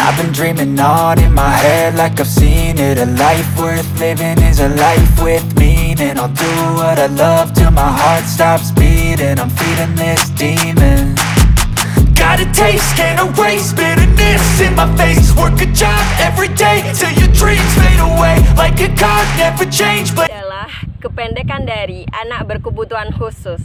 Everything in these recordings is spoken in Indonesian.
I've been dreaming on in my head like I've seen it. A life worth living is a life with meaning. I'll do what I love till my heart stops beating. I'm feeding this demon. Got a taste, can't erase bitterness in my face. Work a job every day till your dreams fade away. Like a card, never change but adalah kependekan dari anak berkebutuhan khusus.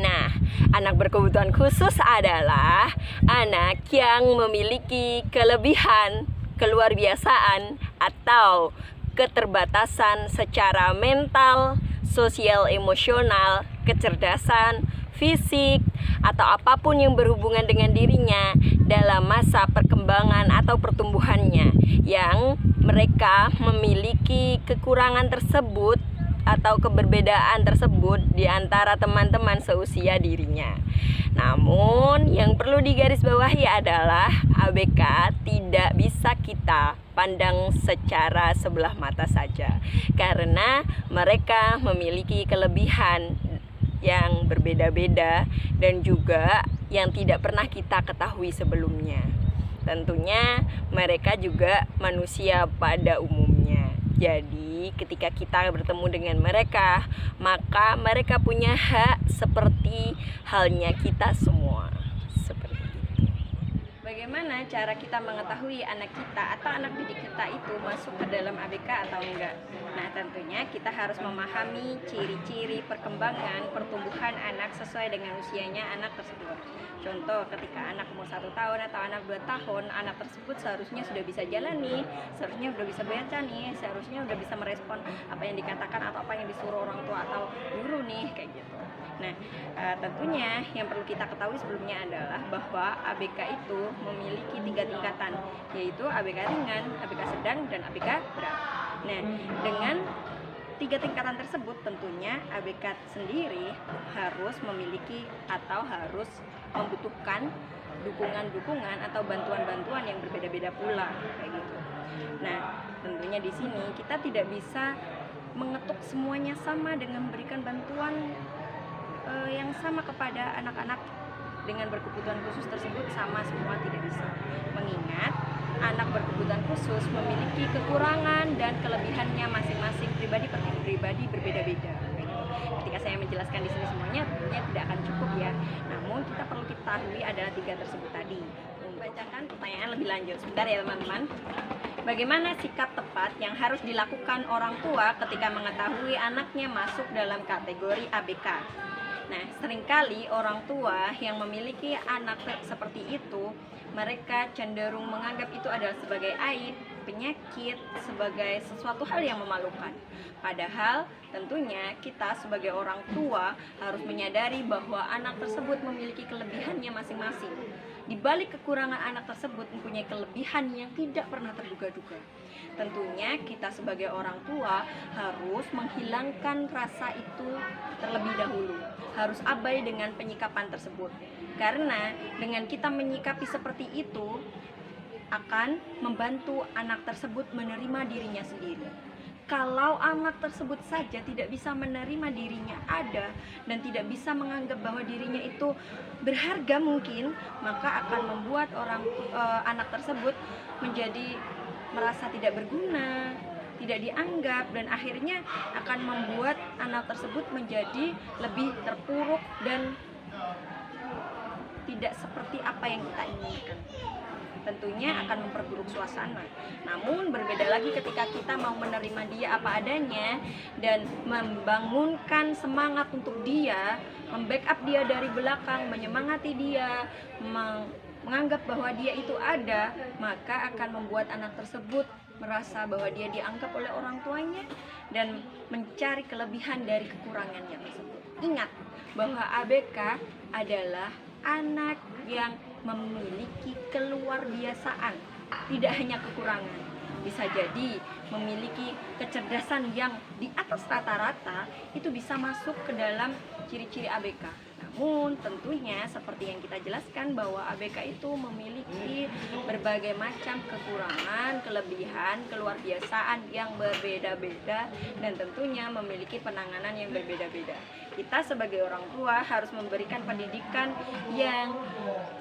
Nah, anak berkebutuhan khusus adalah anak yang memiliki kelebihan, keluar biasaan, atau keterbatasan secara mental, sosial, emosional, kecerdasan, fisik, atau apapun yang berhubungan dengan dirinya dalam masa perkembangan atau pertumbuhannya, yang mereka memiliki kekurangan tersebut atau keberbedaan tersebut di antara teman-teman seusia dirinya. Namun yang perlu digarisbawahi adalah ABK tidak bisa kita pandang secara sebelah mata saja, karena mereka memiliki kelebihan yang berbeda-beda dan juga yang tidak pernah kita ketahui sebelumnya. Tentunya mereka juga manusia pada umumnya. Jadi ketika kita bertemu dengan mereka, maka mereka punya hak seperti halnya kita semua. Seperti itu. Bagaimana cara kita mengetahui anak kita atau anak didik kita itu masuk ke dalam ABK atau enggak? Nah, tentunya kita harus memahami ciri-ciri perkembangan pertumbuhan anak sesuai dengan usianya anak tersebut. Contoh, ketika anak umur 1 tahun atau anak 2 tahun, anak tersebut seharusnya sudah bisa jalan nih, seharusnya sudah bisa baca nih, seharusnya sudah bisa merespon apa yang dikatakan atau apa yang disuruh orang tua atau guru nih, kayak gitu. Nah, tentunya yang perlu kita ketahui sebelumnya adalah bahwa ABK itu memiliki 3 tingkatan, yaitu ABK ringan, ABK sedang, dan ABK berat. Nah, dengan 3 tingkatan tersebut tentunya ABK sendiri harus memiliki atau harus membutuhkan dukungan-dukungan atau bantuan-bantuan yang berbeda-beda pula, kayak gitu. Nah, tentunya di sini kita tidak bisa mengetuk semuanya sama dengan memberikan bantuan yang sama kepada anak-anak dengan berkebutuhan khusus tersebut sama semua, tidak bisa. Mengingat anak berkebutuhan khusus memiliki kekurangan dan kelebihannya masing-masing pribadi berbeda-beda. Ketika saya menjelaskan di sini semuanya tentunya tidak akan cukup ya. Namun kita perlu ketahui adalah 3 tersebut tadi. Membacakan pertanyaan lebih lanjut. Sebentar ya teman-teman. Bagaimana sikap tepat yang harus dilakukan orang tua ketika mengetahui anaknya masuk dalam kategori ABK? Nah, seringkali orang tua yang memiliki anak seperti itu, mereka cenderung menganggap itu adalah sebagai aib, penyakit, sebagai sesuatu hal yang memalukan. Padahal tentunya kita sebagai orang tua harus menyadari bahwa anak tersebut memiliki kelebihannya masing-masing. Di balik kekurangan anak tersebut mempunyai kelebihan yang tidak pernah terduga-duga. Tentunya kita sebagai orang tua harus menghilangkan rasa itu terlebih dahulu. Harus abai dengan penyikapan tersebut. Karena dengan kita menyikapi seperti itu akan membantu anak tersebut menerima dirinya sendiri. Kalau anak tersebut saja tidak bisa menerima dirinya ada dan tidak bisa menganggap bahwa dirinya itu berharga mungkin, maka akan membuat anak tersebut menjadi merasa tidak berguna, tidak dianggap, dan akhirnya akan membuat anak tersebut menjadi lebih terpuruk dan tidak seperti apa yang kita inginkan. Tentunya akan memperburuk suasana. Namun berbeda lagi ketika kita mau menerima dia apa adanya dan membangunkan semangat untuk dia, membackup dia dari belakang, menyemangati dia, menganggap bahwa dia itu ada, maka akan membuat anak tersebut merasa bahwa dia dianggap oleh orang tuanya dan mencari kelebihan dari kekurangannya tersebut. Ingat bahwa ABK adalah anak yang memiliki keluar biasaan, tidak hanya kekurangan. Bisa jadi memiliki kecerdasan yang di atas rata-rata, itu bisa masuk ke dalam ciri-ciri ABK. Namun tentunya seperti yang kita jelaskan bahwa ABK itu memiliki berbagai macam kekurangan, kelebihan, keluar biasaan yang berbeda-beda dan tentunya memiliki penanganan yang berbeda-beda. Kita sebagai orang tua harus memberikan pendidikan yang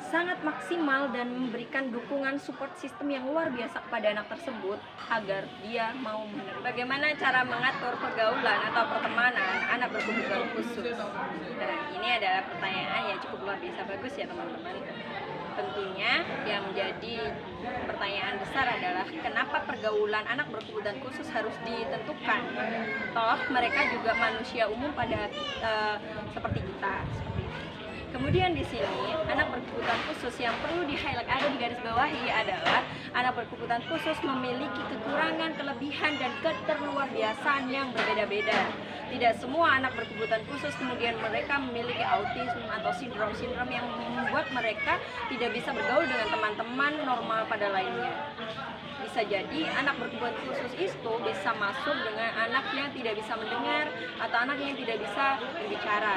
sangat maksimal dan memberikan dukungan support system yang luar biasa kepada anak tersebut agar dia mau menerima. Bagaimana cara mengatur pergaulan atau pertemanan anak berkebutuhan khusus? Nah, ini adalah pertanyaan yang cukup luar biasa bagus ya teman-teman. Tentunya yang menjadi pertanyaan besar adalah kenapa pergaulan anak berkebutuhan khusus harus ditentukan? Toh mereka juga manusia umum pada seperti kita. Seperti itu. Kemudian di sini anak berkebutuhan khusus yang perlu di-highlight ada di garis bawahi adalah anak berkebutuhan khusus memiliki kekurangan, kelebihan dan keterluarbiasaan yang berbeda-beda. Tidak semua anak berkebutuhan khusus kemudian mereka memiliki autisme atau sindrom-sindrom yang membuat mereka tidak bisa bergaul dengan teman-teman normal pada lainnya. Bisa jadi anak berkebutuhan khusus itu bisa masuk dengan anak yang tidak bisa mendengar atau anak yang tidak bisa berbicara.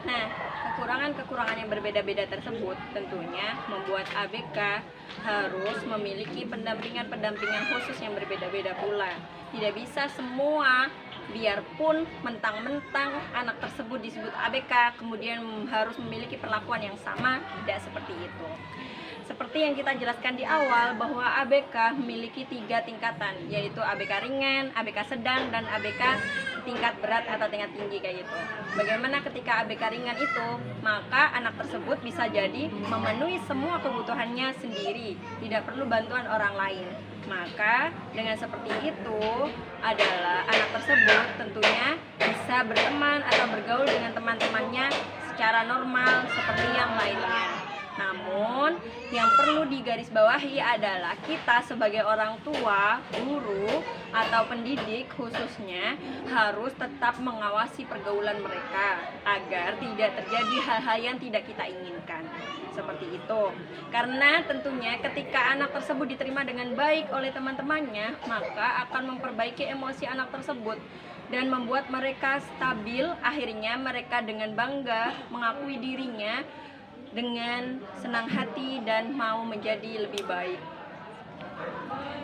Nah, kekurangan-kekurangan yang berbeda-beda tersebut tentunya membuat ABK harus memiliki pendampingan khusus yang berbeda-beda pula. Tidak bisa semua, biarpun mentang-mentang anak tersebut disebut ABK, kemudian harus memiliki perlakuan yang sama, tidak seperti itu. Seperti yang kita jelaskan di awal bahwa ABK memiliki 3 tingkatan, yaitu ABK ringan, ABK sedang, dan ABK tingkat berat atau tingkat tinggi kayak gitu. Bagaimana ketika ABK ringan itu, maka anak tersebut bisa jadi memenuhi semua kebutuhannya sendiri, tidak perlu bantuan orang lain. Maka dengan seperti itu adalah anak tersebut tentunya bisa berteman atau bergaul dengan teman-temannya secara normal seperti yang lainnya. Namun, yang perlu digarisbawahi adalah kita sebagai orang tua, guru, atau pendidik khususnya harus tetap mengawasi pergaulan mereka agar tidak terjadi hal-hal yang tidak kita inginkan. Seperti itu. Karena tentunya ketika anak tersebut diterima dengan baik oleh teman-temannya, maka akan memperbaiki emosi anak tersebut dan membuat mereka stabil. Akhirnya mereka dengan bangga mengakui dirinya dengan senang hati dan mau menjadi lebih baik.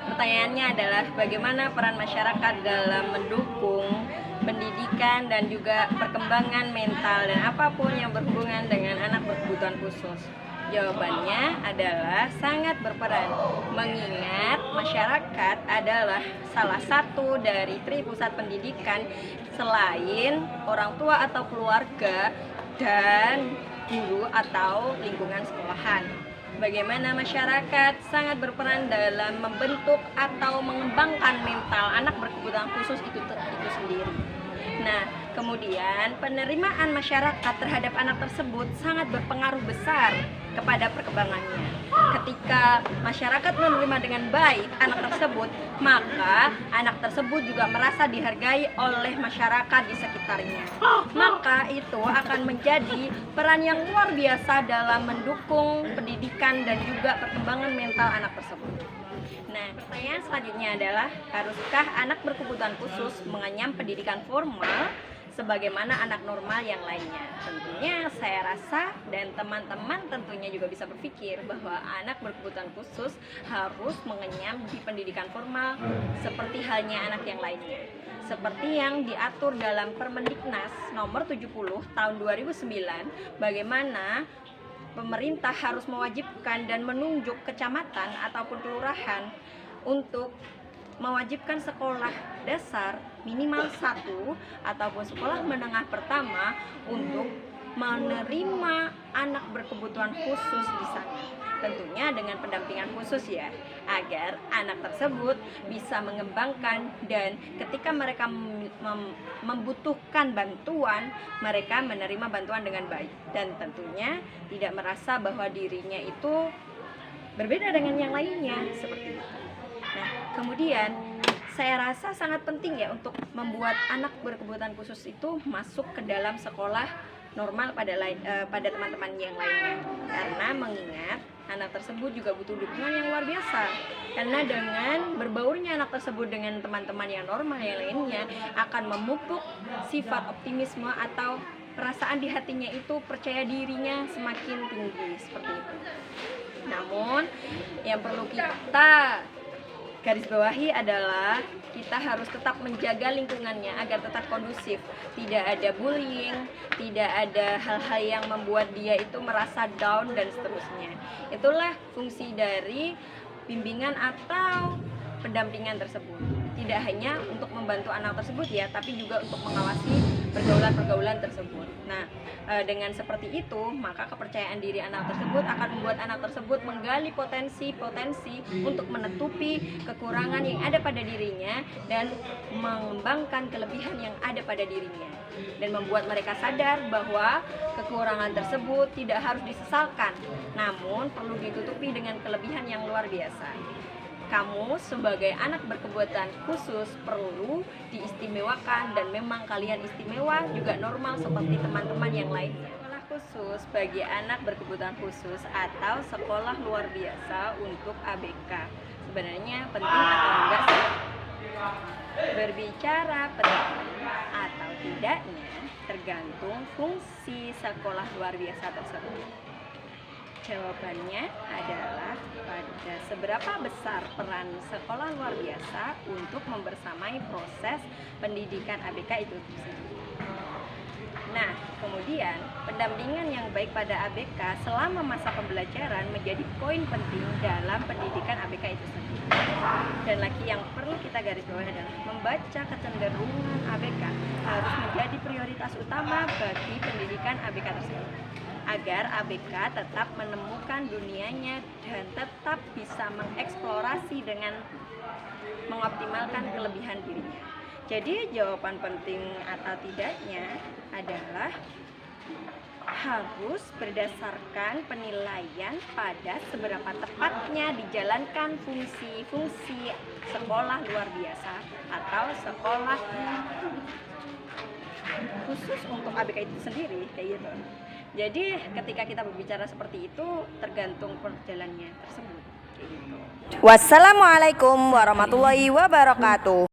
Pertanyaannya adalah bagaimana peran masyarakat dalam mendukung pendidikan dan juga perkembangan mental dan apapun yang berhubungan dengan anak berkebutuhan khusus. Jawabannya adalah sangat berperan, mengingat masyarakat adalah salah satu dari pusat pendidikan selain orang tua atau keluarga dan guru atau lingkungan sekolahan. Bagaimana masyarakat sangat berperan dalam membentuk atau mengembangkan mental anak berkebutuhan khusus itu sendiri. Nah, kemudian penerimaan masyarakat terhadap anak tersebut sangat berpengaruh besar kepada perkembangannya. Ketika masyarakat menerima dengan baik anak tersebut, maka anak tersebut juga merasa dihargai oleh masyarakat di sekitarnya. Maka itu akan menjadi peran yang luar biasa dalam mendukung pendidikan dan juga perkembangan mental anak tersebut. Nah, pertanyaan selanjutnya adalah, haruskah anak berkebutuhan khusus mengenyam pendidikan formal sebagaimana anak normal yang lainnya? Tentunya saya rasa dan teman-teman tentunya juga bisa berpikir bahwa anak berkebutuhan khusus harus mengenyam di pendidikan formal seperti halnya anak yang lainnya. Seperti yang diatur dalam Permendiknas nomor 70 tahun 2009, bagaimana pemerintah harus mewajibkan dan menunjuk kecamatan ataupun kelurahan untuk mewajibkan sekolah dasar minimal 1 ataupun sekolah menengah pertama untuk menerima anak berkebutuhan khusus di sana. Tentunya dengan pendampingan khusus ya, agar anak tersebut bisa mengembangkan dan ketika mereka membutuhkan bantuan, mereka menerima bantuan dengan baik dan tentunya tidak merasa bahwa dirinya itu berbeda dengan yang lainnya seperti itu. Nah, kemudian saya rasa sangat penting ya untuk membuat anak berkebutuhan khusus itu masuk ke dalam sekolah normal pada teman-teman yang lainnya, karena mengingat anak tersebut juga butuh dukungan yang luar biasa. Karena dengan berbaurnya anak tersebut dengan teman-teman yang normal yang lainnya akan memupuk sifat optimisme atau perasaan di hatinya itu, percaya dirinya semakin tinggi seperti itu. Namun yang perlu kita garis bawahi adalah kita harus tetap menjaga lingkungannya agar tetap kondusif, tidak ada bullying, tidak ada hal-hal yang membuat dia itu merasa down dan seterusnya. Itulah fungsi dari bimbingan atau pendampingan tersebut. Tidak hanya untuk membantu anak tersebut ya, tapi juga untuk mengawasi pergaulan-pergaulan tersebut. Nah, dengan seperti itu, maka kepercayaan diri anak tersebut akan membuat anak tersebut menggali potensi-potensi untuk menutupi kekurangan yang ada pada dirinya dan mengembangkan kelebihan yang ada pada dirinya. Dan membuat mereka sadar bahwa kekurangan tersebut tidak harus disesalkan, namun perlu ditutupi dengan kelebihan yang luar biasa. Kamu sebagai anak berkebutuhan khusus perlu diistimewakan dan memang kalian istimewa juga normal seperti teman-teman yang lainnya. Sekolah khusus bagi anak berkebutuhan khusus atau sekolah luar biasa untuk ABK. Sebenarnya penting atau enggak sih? Berbicara penting atau tidaknya tergantung fungsi sekolah luar biasa tersebut. Jawabannya adalah pada seberapa besar peran sekolah luar biasa untuk membersamai proses pendidikan ABK itu sendiri. Nah, kemudian pendampingan yang baik pada ABK selama masa pembelajaran menjadi poin penting dalam pendidikan ABK itu sendiri. Dan lagi yang perlu kita garis bawahi adalah membaca kecenderungan ABK harus menjadi prioritas utama bagi pendidikan ABK tersebut, agar ABK tetap menemukan dunianya dan tetap bisa mengeksplorasi dengan mengoptimalkan kelebihan dirinya. Jadi jawaban penting atau tidaknya adalah harus berdasarkan penilaian pada seberapa tepatnya dijalankan fungsi-fungsi sekolah luar biasa atau sekolah khusus untuk ABK itu sendiri, kayak gitu. Jadi ketika kita berbicara seperti itu tergantung perjalanannya tersebut, kayak gitu. Wassalamualaikum warahmatullahi wabarakatuh.